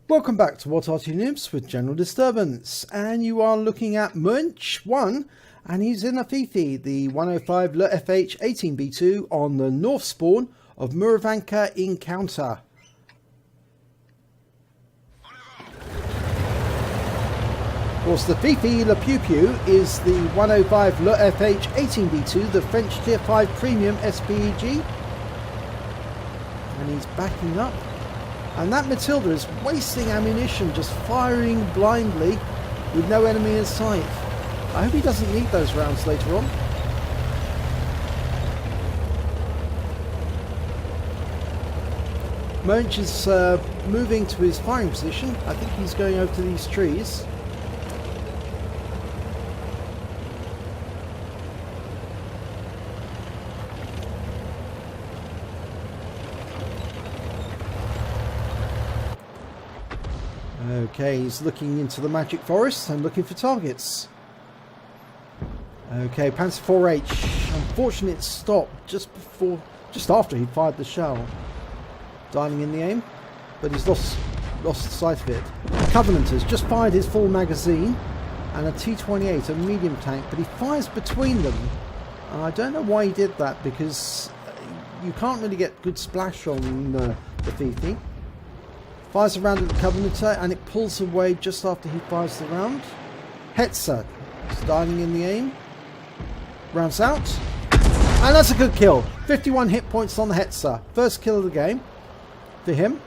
Welcome back to What Arty Noobs with General Disturbance, and you are looking at Munch 1, and he's in a Fifi, the 105 leFH18B2 on the north spawn of Murovanka Encounter. Of course, the Fifi Le Pew Pew is the 105 leFH18B2, the French Tier 5 Premium SPEG, and he's backing up. And that Matilda is wasting ammunition, just firing blindly with no enemy in sight. I hope he doesn't need those rounds later on. Munch is moving to his firing position. I think he's going over to these trees. Okay, he's looking into the magic forest and looking for targets. Okay, Panzer 4H. Unfortunately, it stopped just after he fired the shell. Dialing in the aim, but he's lost sight of it. Covenant has just fired his full magazine and a T-28, a medium tank, but he fires between them. I don't know why he did that, because you can't really get good splash on the Fifi. Fires around at the Covenanter and it pulls away just after he fires the round. Hetzer is dialing in the aim. Rounds out. And that's a good kill. 51 hit points on the Hetzer. First kill of the game for him.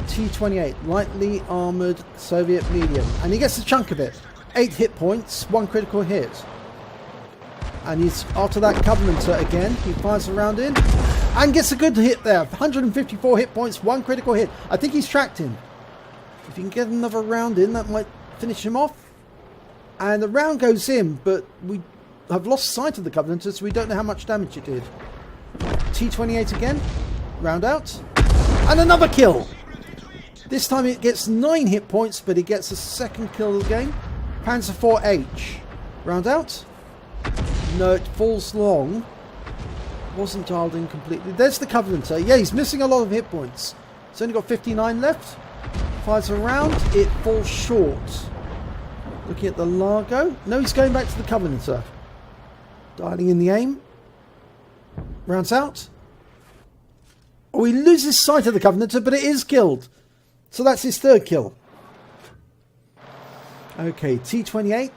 T-28, lightly armoured Soviet medium. And he gets a chunk of it. 8 hit points, 1 critical hit. And he's after that Covenanter again. He fires the round in. And gets a good hit there. 154 hit points, 1 critical hit. I think he's tracked him. If he can get another round in, that might finish him off. And the round goes in, but we have lost sight of the Covenanter, so we don't know how much damage it did. T-28 again. Round out. And another kill. This time it gets 9 hit points, but he gets a second kill of the game. Panzer 4H. Round out. No, it falls long. Wasn't dialed in completely. There's the Covenanter. Yeah, he's missing a lot of hit points. He's only got 59 left. Fires around. It falls short. Looking at the Largo. No, he's going back to the Covenanter. Dialing in the aim. Rounds out. Oh, he loses sight of the Covenanter, but it is killed. So that's his third kill. Okay, T-28.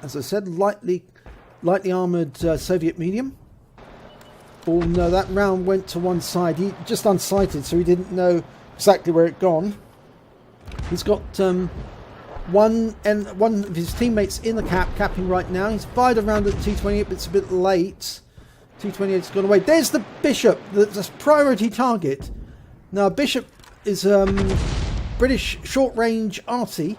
As I said, lightly armoured Soviet medium. Oh no, that round went to one side. He just unsighted, so he didn't know exactly where it gone. He's got one of his teammates in the capping right now. He's fired around at T-28, but it's a bit late. T-28's gone away. There's the Bishop, the priority target. Now, Bishop is British short-range Arty,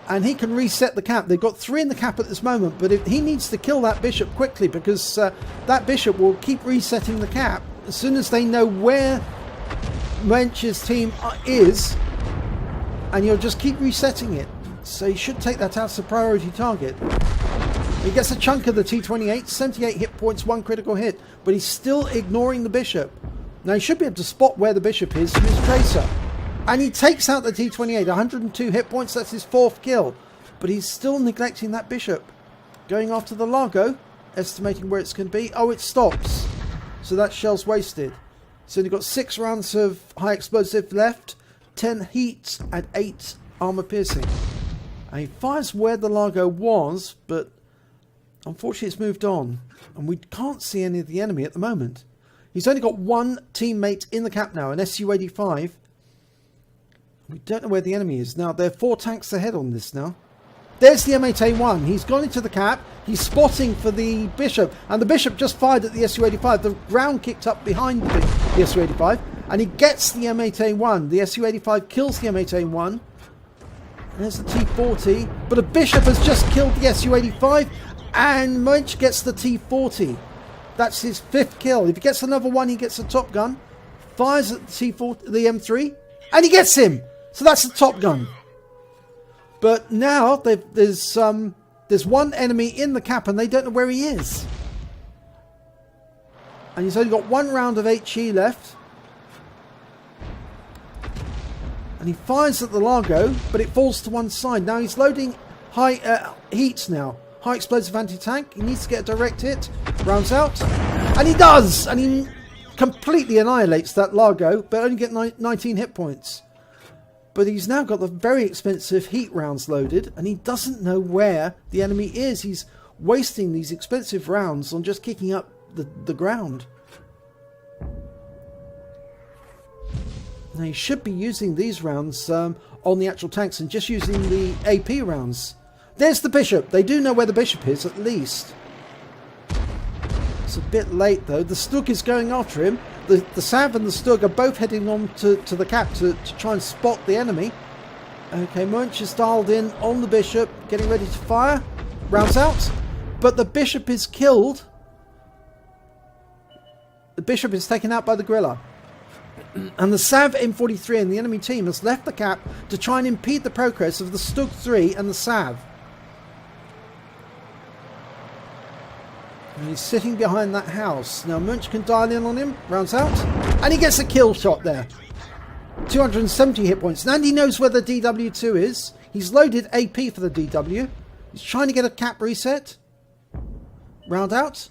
and he can reset the cap. They've got 3 in the cap at this moment, but he needs to kill that Bishop quickly, because that Bishop will keep resetting the cap as soon as they know where Munch's team is, and you'll just keep resetting it. So he should take that out as a priority target. He gets a chunk of the T-28, 78 hit points, 1 critical hit, but he's still ignoring the Bishop. Now he should be able to spot where the Bishop is from his tracer. And he takes out the T-28, 102 hit points, that's his 4th kill. But he's still neglecting that Bishop. Going after the Largo, estimating where it's going to be. Oh, it stops. So that shell's wasted. So he's got 6 rounds of high explosive left, 10 heat and 8 armor piercing. And he fires where the Largo was, but unfortunately it's moved on. And we can't see any of the enemy at the moment. He's only got 1 teammate in the cap now, an Su-85. We don't know where the enemy is. Now, there are 4 tanks ahead on this now. There's the M8A1. He's gone into the cap. He's spotting for the Bishop. And the Bishop just fired at the Su-85. The ground kicked up behind the Su-85. And he gets the M8A1. The Su-85 kills the M8A1. And there's the T-40. But a Bishop has just killed the Su-85. And Munch gets the T-40. That's his 5th kill. If he gets another one, he gets a Top Gun. Fires at the T-40, the M3. And he gets him. So that's the Top Gun. But now there's 1 enemy in the cap and they don't know where he is. And he's only got 1 round of HE left. And he fires at the Largo, but it falls to one side. Now he's loading high heat now. High explosive anti-tank. He needs to get a direct hit. Rounds out. And he does! And he completely annihilates that Largo, but only get 19 hit points. But he's now got the very expensive heat rounds loaded, and he doesn't know where the enemy is. He's wasting these expensive rounds on just kicking up the ground. Now he should be using these rounds on the actual tanks and just using the AP rounds. There's the Bishop. They do know where the Bishop is, at least. It's a bit late, though. The Stug is going after him. The Sav and the Stug are both heading on to the cap to try and spot the enemy. Okay, Munch is dialed in on the Bishop, getting ready to fire. Rounds out. But the Bishop is killed. The Bishop is taken out by the Gorilla. And the Sav M43 and the enemy team has left the cap to try and impede the progress of the Stug 3 and the Sav. And he's sitting behind that house. Now Munch can dial in on him. Rounds out. And he gets a kill shot there. 270 hit points. And he knows where the DW2 is. He's loaded AP for the DW. He's trying to get a cap reset. Round out.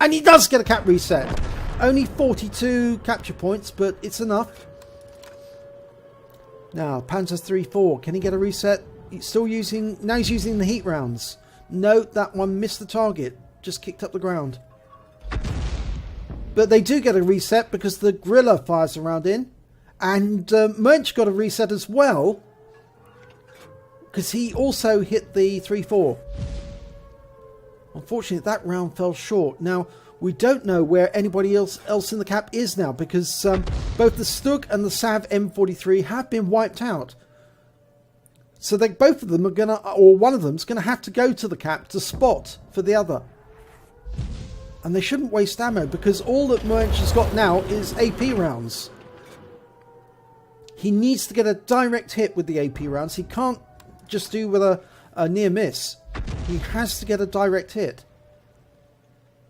And he does get a cap reset. Only 42 capture points, but it's enough. Now, Panzer 3-4. Can he get a reset? He's still using... Now he's using the heat rounds. No, that one missed the target. Just kicked up the ground. But they do get a reset because the Gorilla fires a round in. And Munch got a reset as well. Because he also hit the 3-4. Unfortunately, that round fell short. Now, we don't know where anybody else in the cap is now. Because both the Stug and the Sav M43 have been wiped out. So they, both of them are going to, or one of them is going to have to go to the cap to spot for the other. And they shouldn't waste ammo because all that Munch has got now is AP rounds. He needs to get a direct hit with the AP rounds. He can't just do with a near miss. He has to get a direct hit.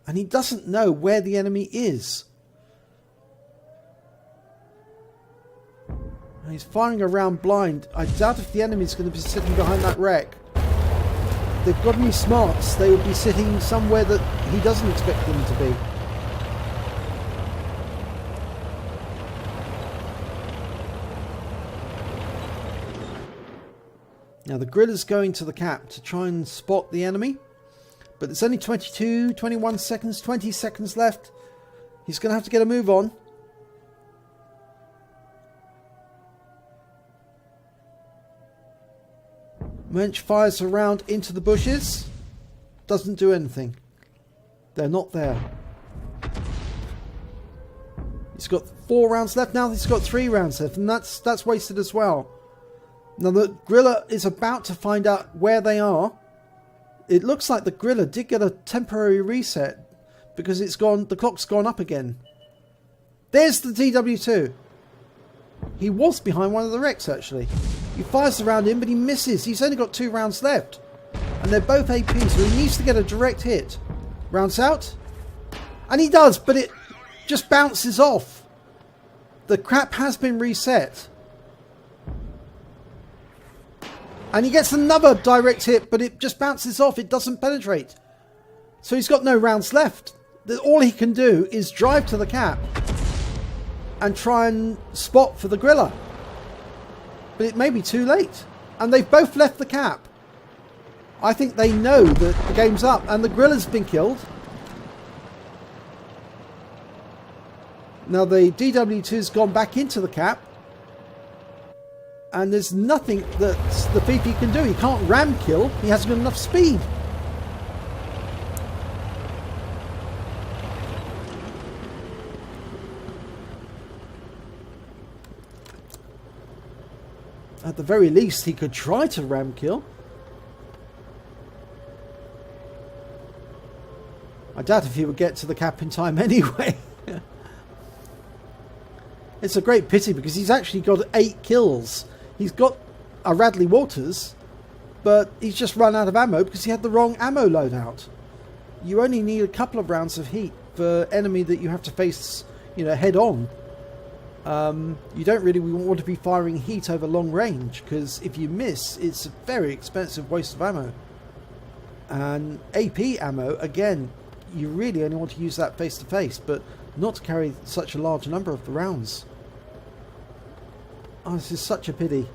And he doesn't know where the enemy is. And he's firing around blind. I doubt if the enemy's going to be sitting behind that wreck. If they've got any smarts, they would be sitting somewhere that he doesn't expect them to be. Now the Gorilla's going to the cap to try and spot the enemy. But there's only 22, 21 seconds, 20 seconds left. He's going to have to get a move on. Munch fires around into the bushes. Doesn't do anything. They're not there. He's got 4 rounds left. Now he's got 3 rounds left. And that's wasted as well. Now the Gorilla is about to find out where they are. It looks like the Gorilla did get a temporary reset. Because it's gone. The clock's gone up again. There's the DW2. He was behind one of the wrecks actually. He fires around him, but he misses. He's only got 2 rounds left. And they're both AP, so he needs to get a direct hit. Rounds out. And he does, but it just bounces off. The crap has been reset. And he gets another direct hit, but it just bounces off. It doesn't penetrate. So he's got no rounds left. All he can do is drive to the cap and try and spot for the Gorilla. But it may be too late. And they've both left the cap. I think they know that the game's up. And the Gorilla's been killed. Now the DW2's gone back into the cap. And there's nothing that the Fifi can do. He can't ram kill. He hasn't got enough speed. At the very least, he could try to ram kill. I doubt if he would get to the cap in time anyway. It's a great pity because he's actually got 8 kills. He's got a Radley Walters, but he's just run out of ammo because he had the wrong ammo loadout. You only need a couple of rounds of heat for enemy that you have to face, you know, head on. You don't really want to be firing heat over long range, because if you miss, it's a very expensive waste of ammo. And AP ammo, again, you really only want to use that face to face, but not to carry such a large number of the rounds. Oh, this is such a pity.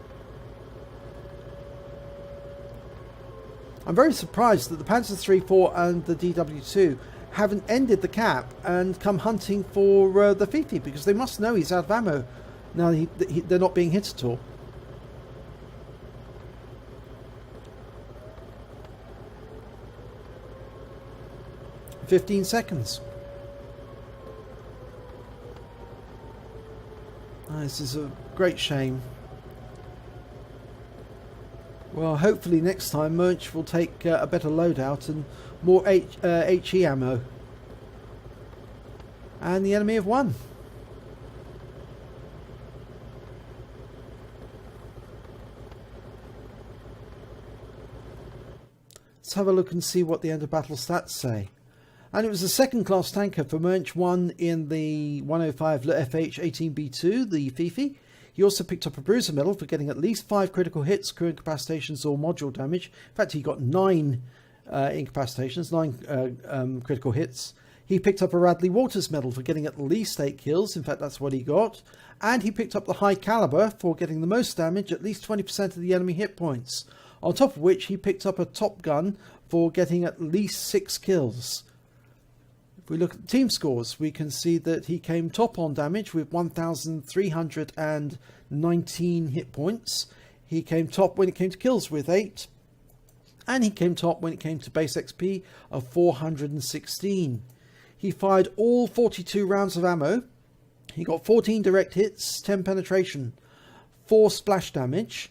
I'm very surprised that the Panzer III, IV and the DW2 haven't ended the cap and come hunting for the Fifi, because they must know he's out of ammo. Now they're not being hit at all. "15 seconds. Oh, this is a great shame. Well, hopefully next time Munch will take a better loadout and more HE ammo. And the enemy have won. Let's have a look and see what the end of battle stats say. And it was a second class tanker for Munch, won in the 105 leFH18B2, the Fifi. He also picked up a Bruiser Medal for getting at least 5 critical hits, crew incapacitations or module damage. In fact, he got 9 incapacitations, 9 critical hits. He picked up a Radley Walters Medal for getting at least 8 kills. In fact, that's what he got. And he picked up the High Caliber for getting the most damage, at least 20% of the enemy hit points. On top of which, he picked up a Top Gun for getting at least 6 kills. If we look at the team scores, we can see that he came top on damage with 1,319 hit points. He came top when it came to kills with 8. And he came top when it came to base XP of 416. He fired all 42 rounds of ammo. He got 14 direct hits, 10 penetration, 4 splash damage.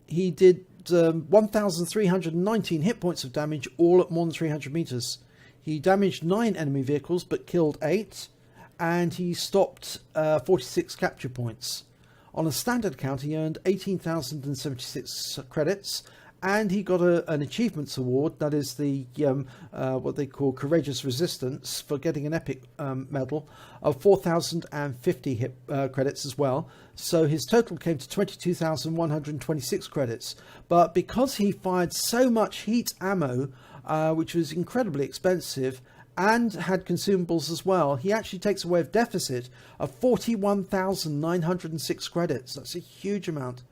He did 1,319 hit points of damage, all at more than 300 meters. He damaged 9 enemy vehicles but killed 8, and he stopped 46 capture points. On a standard count, he earned 18,076 credits, and he got an achievements award, that is the what they call Courageous Resistance, for getting an epic medal of 4,050 hit credits as well. So his total came to 22,126 credits. But because he fired so much heat ammo, which was incredibly expensive, and had consumables as well, he actually takes away a deficit of 41,906 credits. That's a huge amount.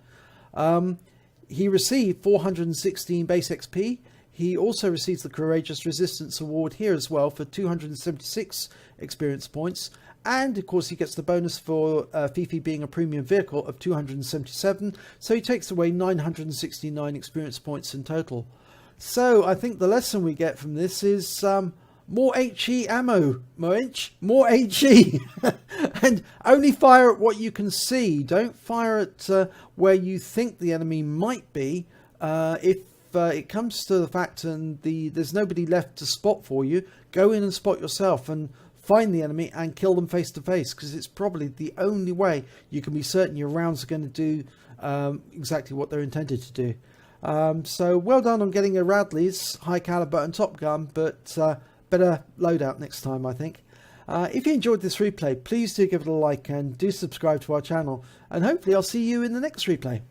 He received 416 base XP. He also receives the Courageous Resistance Award here as well for 276 experience points. And of course he gets the bonus for Fifi being a premium vehicle of 277. So he takes away 969 experience points in total. So I think the lesson we get from this is more HE ammo, more HE. And only fire at what you can see. Don't fire at where you think the enemy might be. If it comes to the fact and there's nobody left to spot for you, go in and spot yourself and find the enemy and kill them face to face, because it's probably the only way you can be certain your rounds are going to do exactly what they're intended to do. So well done on getting a Radley's High Caliber and Top Gun, but better loadout next time, I think. If you enjoyed this replay, please do give it a like and do subscribe to our channel, and hopefully I'll see you in the next replay.